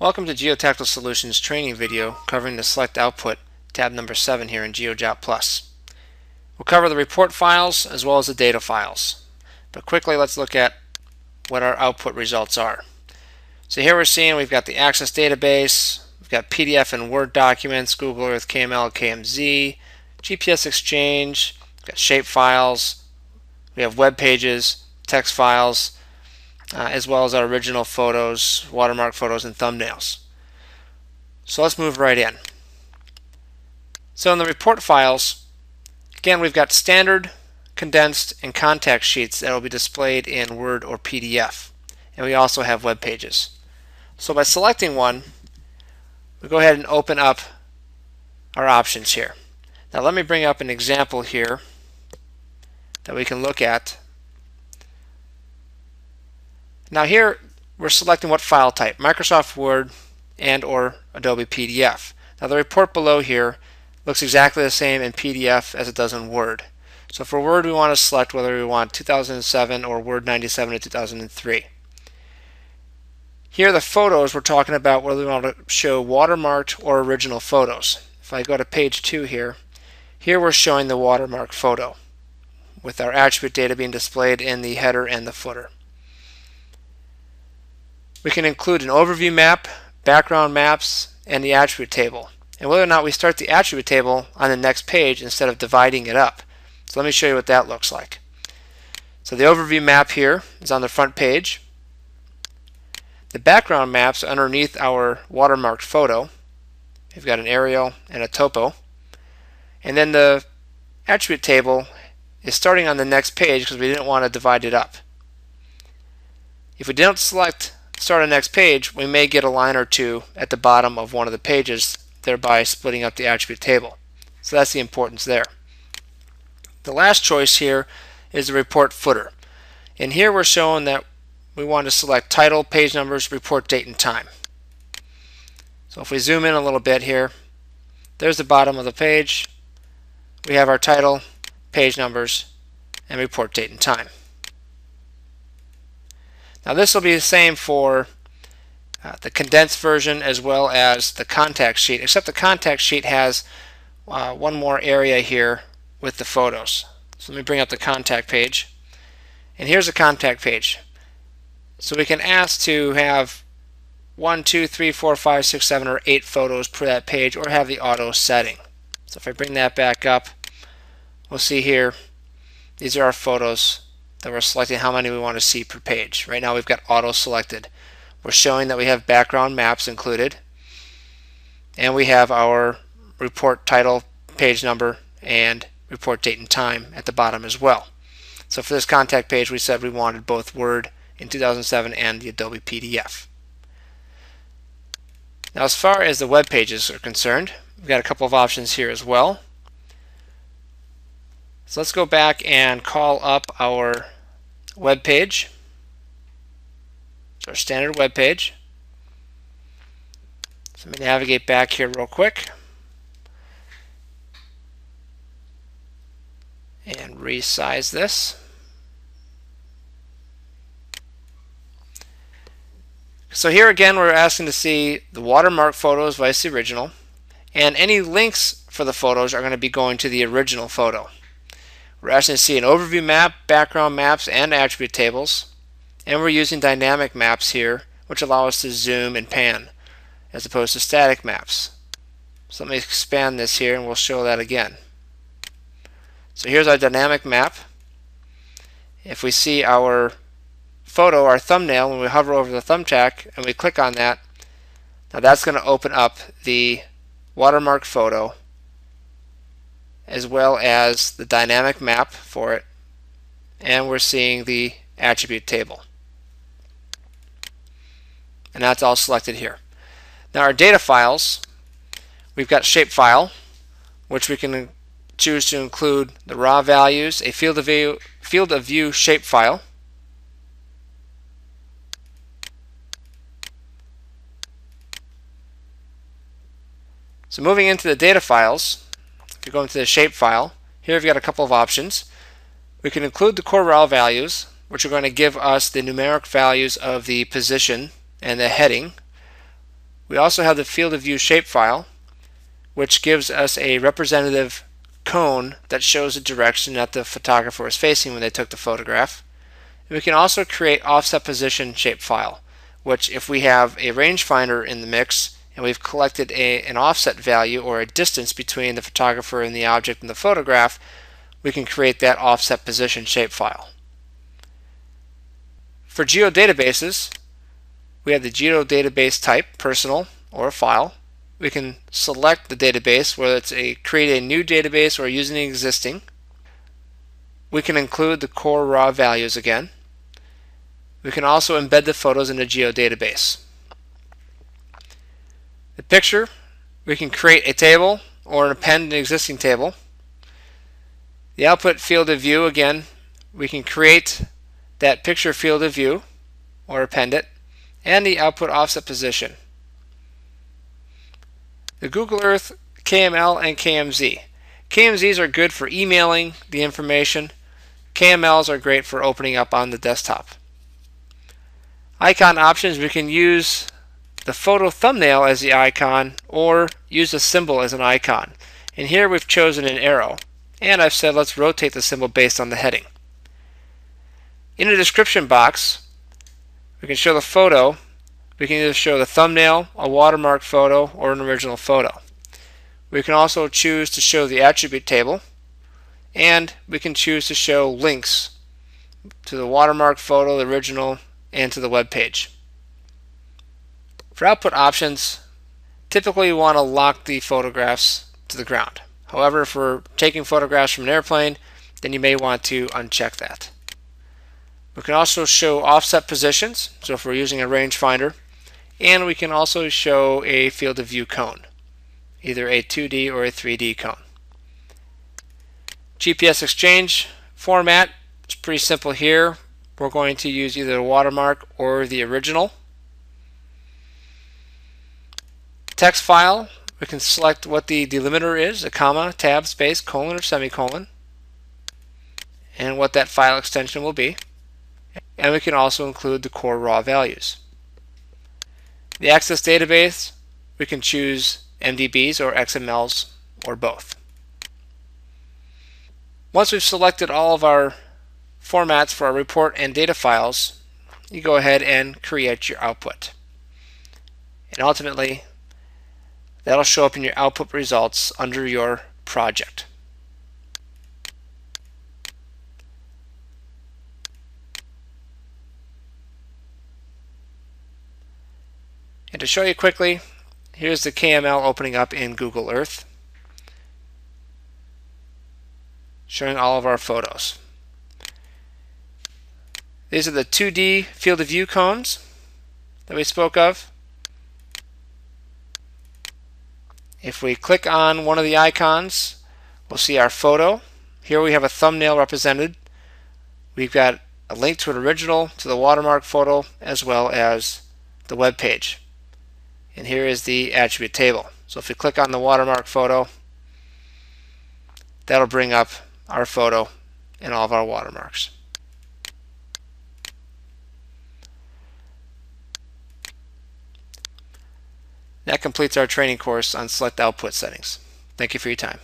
Welcome to Geotactile Solutions training video covering the Select Output tab number 7 here in GeoJot Plus. We'll cover the report files as well as the data files. But quickly let's look at what our output results are. So here we're seeing we've got the Access database, we've got PDF and Word documents, Google Earth, KML, KMZ, GPS Exchange, we've got shape files, we have web pages, text files, as well as our original photos, watermark photos, and thumbnails. So let's move right in. So in the report files, again we've got standard, condensed, and contact sheets that will be displayed in Word or PDF. And we also have web pages. So by selecting one, we go ahead and open up our options here. Now let me bring up an example here that we can look at. Now here we're selecting what file type, Microsoft Word and or Adobe PDF. Now the report below here looks exactly the same in PDF as it does in Word. So for Word we want to select whether we want 2007 or Word 97 to 2003. Here the photos we're talking about whether we want to show watermarked or original photos. If I go to page 2 here we're showing the watermark photo with our attribute data being displayed in the header and the footer. We can include an overview map, background maps, and the attribute table. And whether or not we start the attribute table on the next page instead of dividing it up. So let me show you what that looks like. So the overview map here is on the front page. The background maps are underneath our watermarked photo. We've got an aerial and a topo. And then the attribute table is starting on the next page because we didn't want to divide it up. If we don't select start on the next page, we may get a line or two at the bottom of one of the pages, thereby splitting up the attribute table. So that's the importance there. The last choice here is the report footer. And here we're showing that we want to select title, page numbers, report date, and time. So if we zoom in a little bit here, there's the bottom of the page. We have our title, page numbers, and report date and time. Now this will be the same for the condensed version as well as the contact sheet, except the contact sheet has one more area here with the photos. So let me bring up the contact page. And here's the contact page. So we can ask to have 1, 2, 3, 4, 5, 6, 7, or 8 photos per that page, or have the auto setting. So if I bring that back up, we'll see here, these are our photos that we're selecting how many we want to see per page. Right now we've got auto selected. We're showing that we have background maps included, and we have our report title, page number, and report date and time at the bottom as well. So for this contact page we said we wanted both Word in 2007 and the Adobe PDF. Now as far as the web pages are concerned, we've got a couple of options here as well. So let's go back and call up our web page, our standard web page. So let me navigate back here real quick and resize this. So here again we're asking to see the watermark photos vice the original, and any links for the photos are going to be going to the original photo. We're asking to see an overview map, background maps, and attribute tables. And we're using dynamic maps here, which allow us to zoom and pan, as opposed to static maps. So let me expand this here and we'll show that again. So here's our dynamic map. If we see our photo, our thumbnail, when we hover over the thumbtack and we click on that, now that's going to open up the watermark photo as well as the dynamic map for it, and we're seeing the attribute table. And that's all selected here. Now our data files, we've got shapefile, which we can choose to include the raw values, a field of view shapefile, so moving into the data files, if you go into the shapefile, here we've got a couple of options. We can include the core raw values, which are going to give us the numeric values of the position and the heading. We also have the field of view shapefile, which gives us a representative cone that shows the direction that the photographer was facing when they took the photograph. And we can also create offset position shapefile, which if we have a rangefinder in the mix and we've collected an offset value or a distance between the photographer and the object in the photograph, we can create that offset position shapefile. For geodatabases, we have the geodatabase type, personal or file. We can select the database, whether it's create a new database or using an existing. We can include the core raw values again. We can also embed the photos in a geodatabase. The picture, we can create a table or append an existing table. The output field of view, again, we can create that picture field of view or append it, and the output offset position. The Google Earth KML and KMZ. KMZs are good for emailing the information. KMLs are great for opening up on the desktop. Icon options, we can use the photo thumbnail as the icon or use a symbol as an icon. And here we've chosen an arrow. And I've said let's rotate the symbol based on the heading. In a description box, we can show the photo. We can either show the thumbnail, a watermark photo, or an original photo. We can also choose to show the attribute table, and we can choose to show links to the watermark photo, the original, and to the web page. For output options, typically you want to lock the photographs to the ground. However, if we're taking photographs from an airplane, then you may want to uncheck that. We can also show offset positions, so if we're using a rangefinder, and we can also show a field of view cone, either a 2D or a 3D cone. GPS exchange format is pretty simple here. We're going to use either the watermark or the original. Text file, we can select what the delimiter is, a comma, tab, space, colon, or semicolon, and what that file extension will be. And we can also include the core raw values. The access database, we can choose MDBs or XMLs or both. Once we've selected all of our formats for our report and data files, you go ahead and create your output. And ultimately, that'll show up in your output results under your project. And to show you quickly, here's the KML opening up in Google Earth, showing all of our photos. These are the 2D field of view cones that we spoke of. If we click on one of the icons, we'll see our photo. Here we have a thumbnail represented. We've got a link to an original, to the watermark photo, as well as the web page. And here is the attribute table. So if we click on the watermark photo, that'll bring up our photo and all of our watermarks. That completes our training course on select output settings. Thank you for your time.